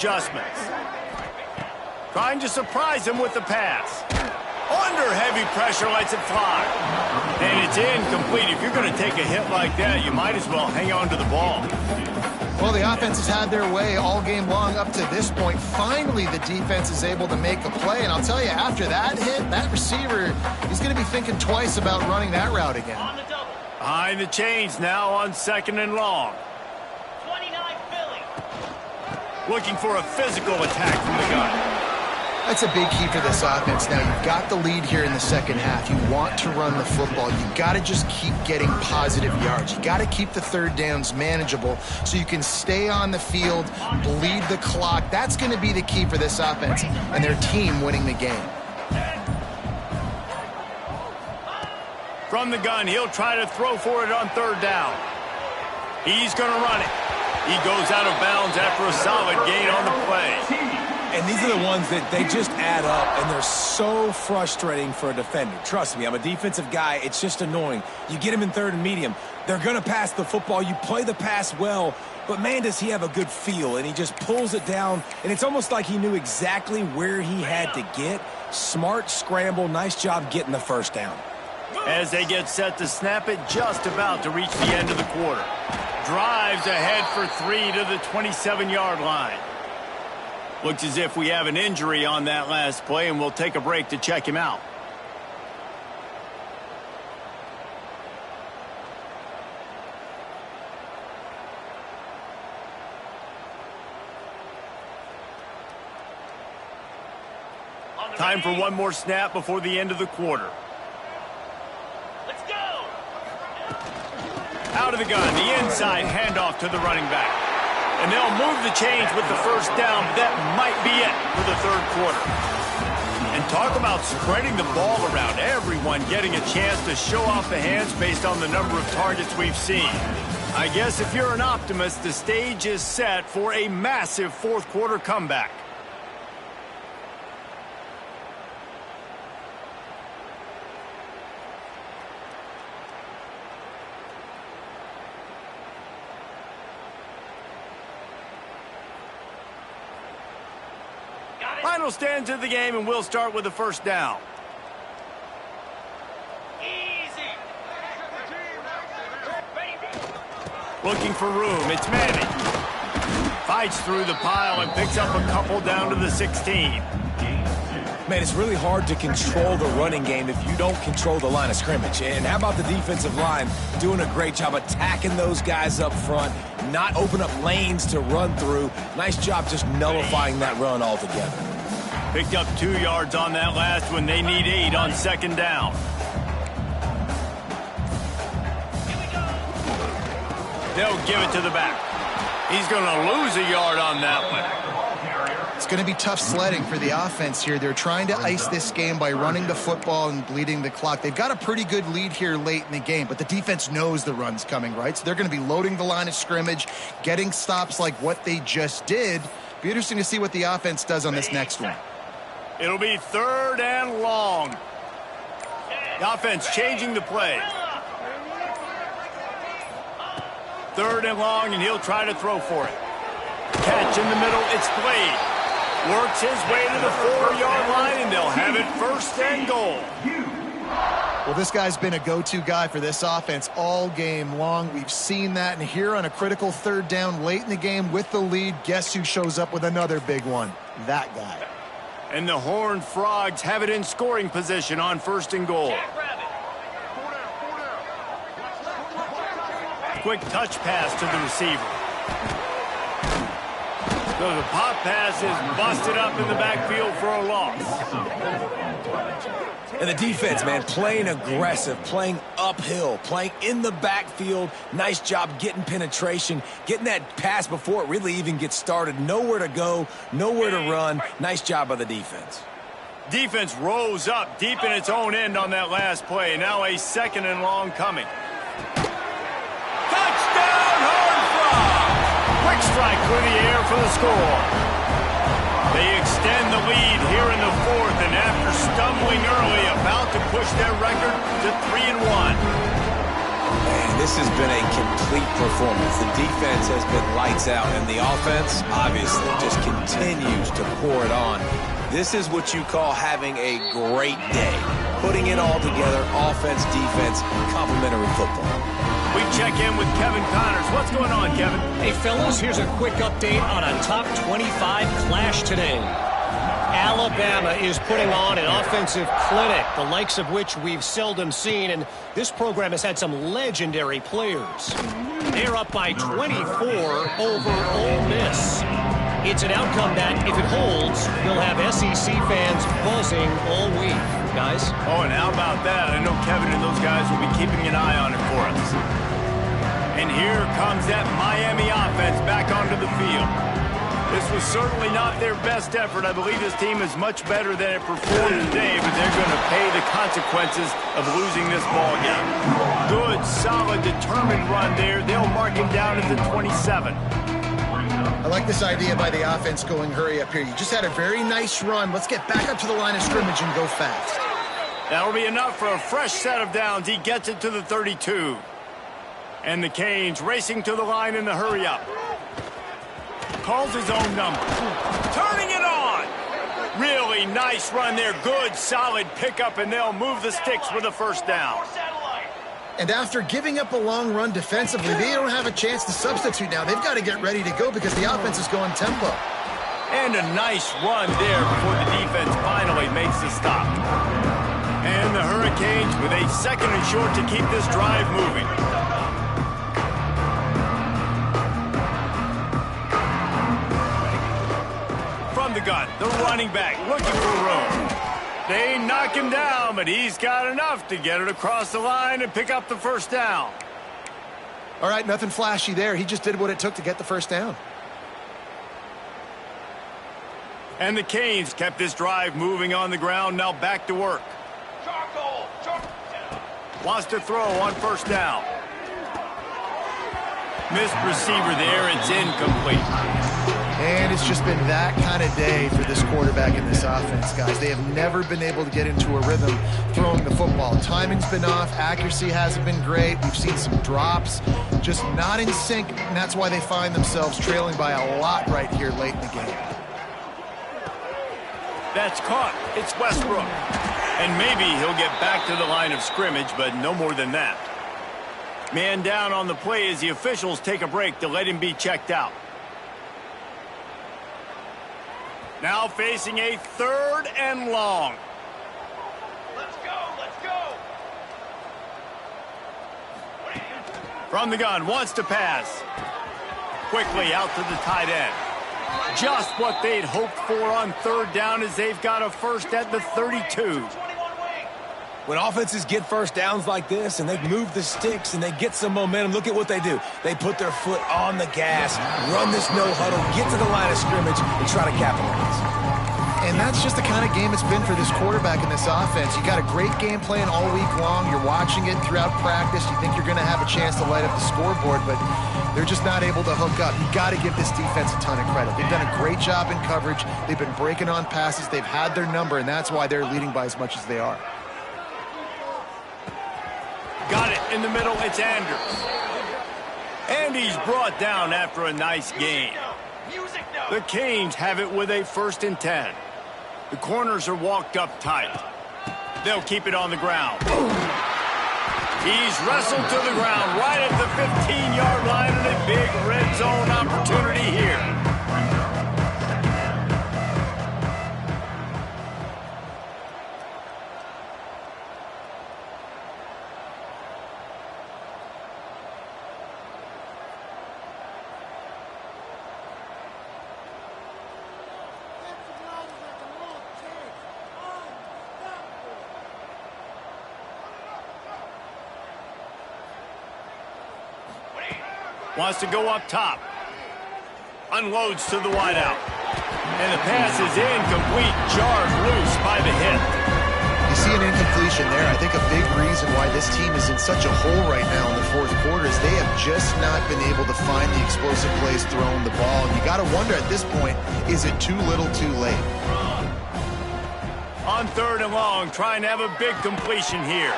adjustments. Trying to surprise him with the pass. Under heavy pressure, lets it fly. And it's incomplete. If you're going to take a hit like that, you might as well hang on to the ball. Well, the offense has had their way all game long up to this point. Finally, the defense is able to make a play. And I'll tell you, after that hit, that receiver, he's going to be thinking twice about running that route again. Behind the chains now on 2nd and long. 29 Philly. Looking for a physical attack from the gun. That's a big key for this offense. Now, you've got the lead here in the second half. You want to run the football. You got to just keep getting positive yards. You got to keep the third downs manageable so you can stay on the field, bleed the clock. That's going to be the key for this offense and their team winning the game. From the gun, he'll try to throw for it on 3rd down. He's going to run it. He goes out of bounds after a solid gain on the play. And these are the ones that they just add up, and they're so frustrating for a defender. Trust me, I'm a defensive guy. It's just annoying. You get him in 3rd and medium. They're going to pass the football. You play the pass well, but, man, does he have a good feel, and he just pulls it down, and it's almost like he knew exactly where he had to get. Smart scramble. Nice job getting the 1st down. As they get set to snap it, just about to reach the end of the quarter. Drives ahead for 3 to the 27-yard line. Looks as if we have an injury on that last play, and we'll take a break to check him out. Time for one more snap before the end of the quarter. Let's go. Out of the gun, the inside handoff to the running back. And they'll move the chains with the 1st down. That might be it for the 3rd quarter. And talk about spreading the ball around. Everyone getting a chance to show off the hands based on the number of targets we've seen. I guess if you're an optimist, the stage is set for a massive 4th quarter comeback. Final stands of the game, and we'll start with the 1st down. Easy. Looking for room. It's Manning. Fights through the pile and picks up a couple down to the 16. Man, it's really hard to control the running game if you don't control the line of scrimmage. And how about the defensive line doing a great job attacking those guys up front, not open up lanes to run through. Nice job just nullifying that run altogether. Picked up 2 yards on that last one. They need 8 on 2nd down. They'll give it to the back. He's going to lose a yard on that one. It's going to be tough sledding for the offense here. They're trying to ice this game by running the football and bleeding the clock. They've got a pretty good lead here late in the game, but the defense knows the run's coming, right? So they're going to be loading the line of scrimmage, getting stops like what they just did. Be interesting to see what the offense does on this next one. It'll be 3rd and long. The offense changing the play. 3rd and long, and he'll try to throw for it. Catch in the middle, it's Blade. Works his way to the 4-yard line, and they'll have it 1st and goal. Well, this guy's been a go-to guy for this offense all game long. We've seen that, and here on a critical 3rd down late in the game with the lead, guess who shows up with another big one? That guy. And the Horned Frogs have it in scoring position on 1st and goal. Quick touch pass to the receiver. So the pop pass is busted up in the backfield for a loss. And the defense, man, playing aggressive, playing uphill, playing in the backfield. Nice job getting penetration, getting that pass before it really even gets started. Nowhere to go, nowhere to run. Nice job by the defense. Defense rose up deep in its own end on that last play. Now a 2nd and long coming. Touchdown, Horned Frogs! Quick strike through the air for the score. They extend the lead here in the 4th, and after stumbling early, about to push their record to 3-1. Man, This has been a complete performance. The defense has been lights out, and the offense, obviously, just continues to pour it on. This is what you call having a great day. Putting it all together, offense, defense, complementary football. We check in with Kevin Connors. What's going on, Kevin? Hey, fellas, here's a quick update on a top 25 clash today. Alabama is putting on an offensive clinic, the likes of which we've seldom seen, and this program has had some legendary players. They're up by 24 over Ole Miss. It's an outcome that, if it holds, will have SEC fans buzzing all week. Guys? Oh, and how about that? I know Kevin and those guys will be keeping an eye on it for us. And here comes that Miami offense back onto the field. This was certainly not their best effort. I believe this team is much better than it performed today, but they're going to pay the consequences of losing this ball game. Good, solid, determined run there. They'll mark him down at the 27. I like this idea by the offense going hurry up here. You just had a very nice run. Let's get back up to the line of scrimmage and go fast. That'll be enough for a fresh set of downs. He gets it to the 32. And the Canes racing to the line in the hurry up. Calls his own number. Turning it on. Really nice run there. Good, solid pickup, and they'll move the sticks with a first down. And after giving up a long run defensively, they don't have a chance to substitute now. They've got to get ready to go because the offense is going tempo. And a nice run there before the defense finally makes the stop. And the Hurricanes with a second and short to keep this drive moving. From the gun, the running back looking for room. They knock him down, but he's got enough to get it across the line and pick up the first down. All right, nothing flashy there. He just did what it took to get the first down. And the Canes kept this drive moving on the ground, now back to work. Wants to throw on first down. Missed receiver there, it's incomplete. And it's just been that kind of day for this quarterback and this offense, guys. They have never been able to get into a rhythm throwing the football. Timing's been off. Accuracy hasn't been great. We've seen some drops, just not in sync, and that's why they find themselves trailing by a lot right here late in the game. That's caught. It's Westbrook. And maybe he'll get back to the line of scrimmage, but no more than that. Man down on the play as the officials take a break to let him be checked out. Now facing a third and long. Let's go, let's go. From the gun, wants to pass. Quickly out to the tight end. Just what they'd hoped for on third down as they've got a first at the 32. When offenses get first downs like this and they move the sticks and they get some momentum, look at what they do. They put their foot on the gas, run this no huddle, get to the line of scrimmage, and try to capitalize. And that's just the kind of game it's been for this quarterback and this offense. You got a great game plan all week long. You're watching it throughout practice. You think you're going to have a chance to light up the scoreboard, but they're just not able to hook up. You got to give this defense a ton of credit. They've done a great job in coverage. They've been breaking on passes. They've had their number, and that's why they're leading by as much as they are. Got it in the middle. It's Andrews. And he's brought down after a nice gain. The Canes have it with a 1st and 10. The corners are walked up tight. They'll keep it on the ground. He's wrestled to the ground right at the 15-yard line and a big red zone opportunity here. Wants to go up top. Unloads to the wideout. And the pass is incomplete. Jarred loose by the hit. You see an incompletion there. I think a big reason why this team is in such a hole right now in the fourth quarter is they have just not been able to find the explosive plays throwing the ball. And you got to wonder at this point, is it too little too late? On 3rd and long, trying to have a big completion here.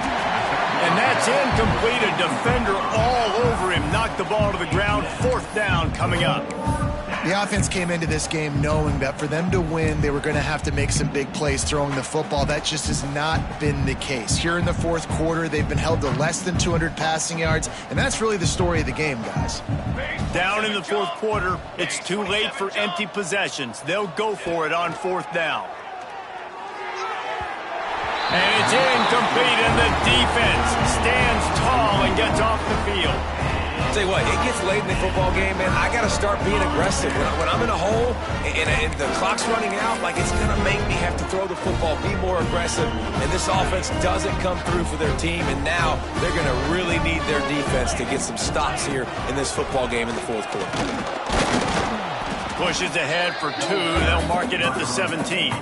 And that's incomplete. A defender all over him. Knocked the ball to the ground. 4th down coming up. The offense came into this game knowing that for them to win, they were going to have to make some big plays throwing the football. That just has not been the case. Here in the 4th quarter, they've been held to less than 200 passing yards, and that's really the story of the game, guys. Down in the 4th quarter, it's too late for empty possessions. They'll go for it on 4th down. And it's incomplete, and the defense stands tall and gets off the field. I'll tell you what, it gets late in the football game, man. I got to start being aggressive. When I'm in a hole and the clock's running out, like, it's going to make me have to throw the football, be more aggressive. And this offense doesn't come through for their team, and now they're going to really need their defense to get some stops here in this football game in the 4th quarter. Pushes ahead for 2. They'll mark it at the 17.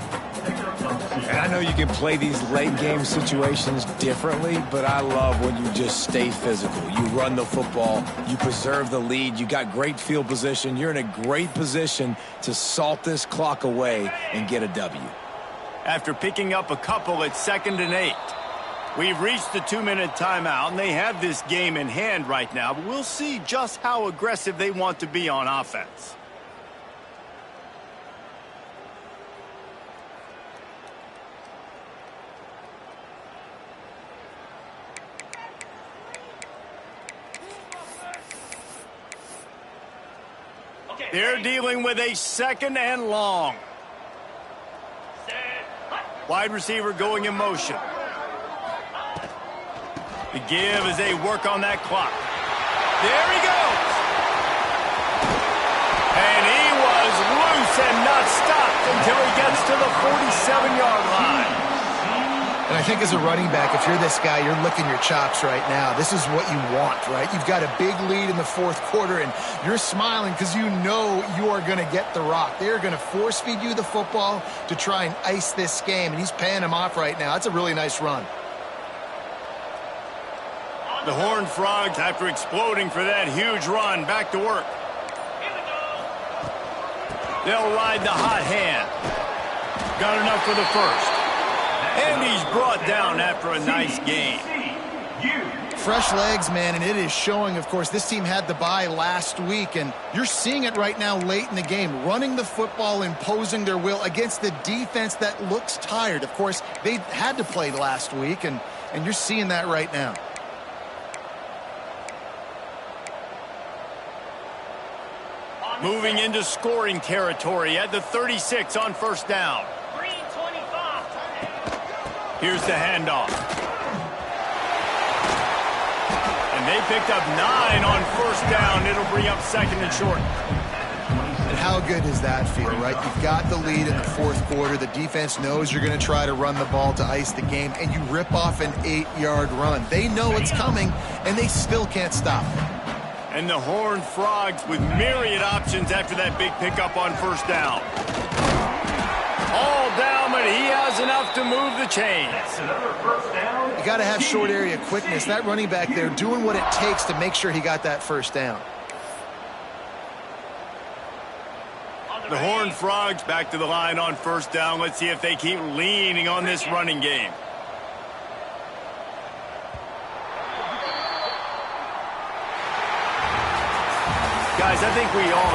And I know you can play these late game situations differently, but I love when you just stay physical. You run the football, you preserve the lead, you got great field position, you're in a great position to salt this clock away and get a W. After picking up a couple at 2nd and 8. We've reached the 2-minute timeout, and they have this game in hand right now, but we'll see just how aggressive they want to be on offense. They're dealing with a 2nd and long. Wide receiver going in motion. The give as they work on that clock. There he goes. And he was loose and not stopped until he gets to the 47-yard line. And I think as a running back, if you're this guy, you're licking your chops right now. This is what you want, right? You've got a big lead in the 4th quarter, and you're smiling because you know you are going to get the rock. They're going to force feed you the football to try and ice this game, and he's paying him off right now. That's a really nice run. The Horned Frogs, after exploding for that huge run, back to work. They'll ride the hot hand. Got enough for the first. And he's brought down after a nice gain. Fresh legs, man, and it is showing, of course. This team had the bye last week, and you're seeing it right now late in the game. Running the football, imposing their will against the defense that looks tired. Of course, they had to play last week, and you're seeing that right now. Moving into scoring territory at the 36 on 1st down. Here's the handoff. And they picked up 9 on 1st down. It'll bring up 2nd and short. And how good does that feel, right? You've got the lead in the 4th quarter. The defense knows you're going to try to run the ball to ice the game, and you rip off an 8-yard run. They know it's coming, and they still can't stop it. And the Horned Frogs with myriad options after that big pickup on 1st down. All down, but he has enough to move the chains. You got to have short area quickness. That running back there doing what it takes to make sure he got that 1st down. The Horned Frogs back to the line on 1st down. Let's see if they keep leaning on this running game. Guys, I think we all